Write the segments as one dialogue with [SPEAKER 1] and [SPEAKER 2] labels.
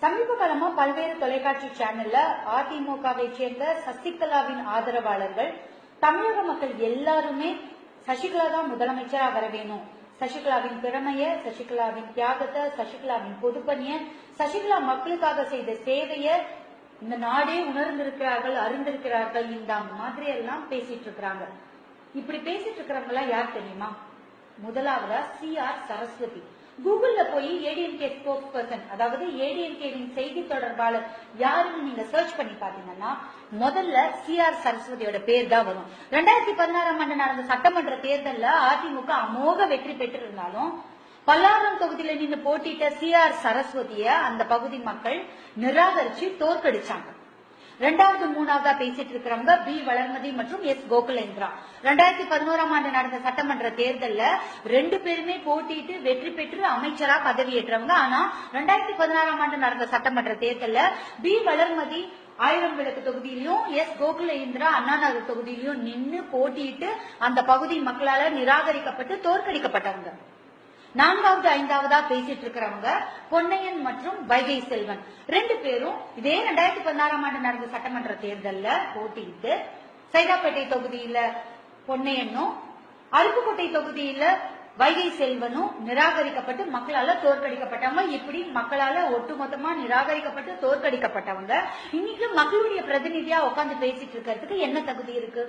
[SPEAKER 1] சமீப காலமா பல்வேறு தொலைக்காட்சி சேனல்ல அதிமுகவை சேர்ந்த சசிகலாவின் ஆதரவாளர்கள் தமிழக மக்கள் எல்லாருமே சசிகலா தான் முதலமைச்சரா வர வேணும், சசிகலாவின் திறமைய, சசிகலாவின் தியாகத்தை, சசிகலாவின் பொதுப்பணிய, சசிகலா மக்களுக்காக செய்த சேவைய இந்த நாடே உணர்ந்திருக்கிறார்கள், அறிந்திருக்கிறார்கள், இந்த மாதிரி எல்லாம் பேசிட்டு இருக்கிறாங்க. இப்படி பேசிட்டு இருக்கிறவங்க எல்லாம் யார் தெரியுமா? முதலாவதா CR சரஸ்வதி. கூகுள்ல போய் ஏடிஎம்கே ஸ்போக்ஸ் பர்சன், அதாவது ஏடிஎம்கேவின் செய்தி தொடர்பாளர் யாருன்னு நீங்க சர்ச் பண்ணி பாத்தீங்கன்னா முதல்ல CR சரஸ்வதியோட பேர் தான் வரும். 2016ஆம் ஆண்டு நடந்த சட்டமன்ற தேர்தல்ல அதிமுக அமோக வெற்றி பெற்றிருந்தாலும் பல்லாவரம் தொகுதியில நின்று போட்டிட்ட CR சரஸ்வதிய அந்த பகுதி மக்கள் நிராகரிச்சு தோற்கடிச்சாங்க. ரெண்டாவது மூணாவதா பேசிட்டு இருக்கிறவங்க B வளர்மதி மற்றும் S கோகுலேந்திரா. 2011ஆம் ஆண்டு நடந்த சட்டமன்ற தேர்தல்ல ரெண்டு பேருமே போட்டிட்டு வெற்றி பெற்று அமைச்சரா பதவியேற்றவங்க. ஆனா 2016ஆம் ஆண்டு நடந்த சட்டமன்ற தேர்தல்ல B வளர்மதி 1000 விளக்கு தொகுதியிலும் S கோகுலேந்திரா அண்ணா நகர் தொகுதியிலும் நின்று போட்டிட்டு அந்த பகுதி மக்களால நிராகரிக்கப்பட்டு தோற்கடிக்கப்பட்டவங்க. நான்காவது ஐந்தாவதா பேசிட்டு இருக்கிறவங்க பொன்னையன் மற்றும் வைகை செல்வன். ரெண்டு பேரும் இதே 2016ஆம் ஆண்டு நடந்த சட்டமன்ற தேர்தல்ல போட்டியிட்டு சைதாப்பேட்டை தொகுதியில பொன்னையனும் அருப்புக்கோட்டை தொகுதியில வைகை செல்வனும் நிராகரிக்கப்பட்டு மக்களால தோற்கடிக்கப்பட்டவங்க. இப்படி மக்களால ஒட்டுமொத்தமா நிராகரிக்கப்பட்டு தோற்கடிக்கப்பட்டவங்க இன்னைக்கு மக்களுடைய பிரதிநிதியா உட்கார்ந்து பேசிட்டு இருக்கிறதுக்கு என்ன தகுதி இருக்கு?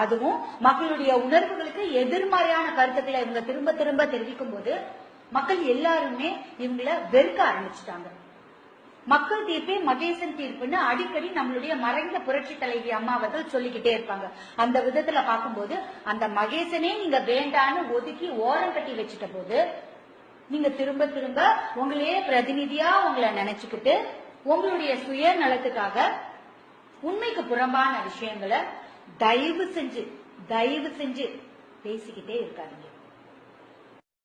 [SPEAKER 1] அதுவும் மக்களுடைய உணர்வுகளுக்கு எதிர்மறையான கருத்துக்களை இவங்க திரும்ப திரும்ப தெரிவிக்கும் போது மக்கள் எல்லாருமே இவங்களை வெறுக்க ஆரம்பிச்சுட்டாங்க. மக்கள் தீர்ப்பே மகேசன் தீர்ப்புன்னு அடிக்கடி நம்மளுடைய மறைந்த புரட்சி தலைவி அம்மா அவர்கள் சொல்லிக்கிட்டே இருப்பாங்க. அந்த விதத்துல பார்க்கும்போது அந்த மகேசனே நீங்க வேண்டான்னு ஒதுக்கி ஓரம் கட்டி வச்சுட்ட போது நீங்க திரும்ப திரும்ப உங்களையே பிரதிநிதியா உங்களை நினைச்சுக்கிட்டு உங்களுடைய சுய நலத்துக்காக உண்மைக்கு புறம்பான விஷயங்களை தயவு செஞ்சு பேசிக்கிட்டே இருக்காதீங்க.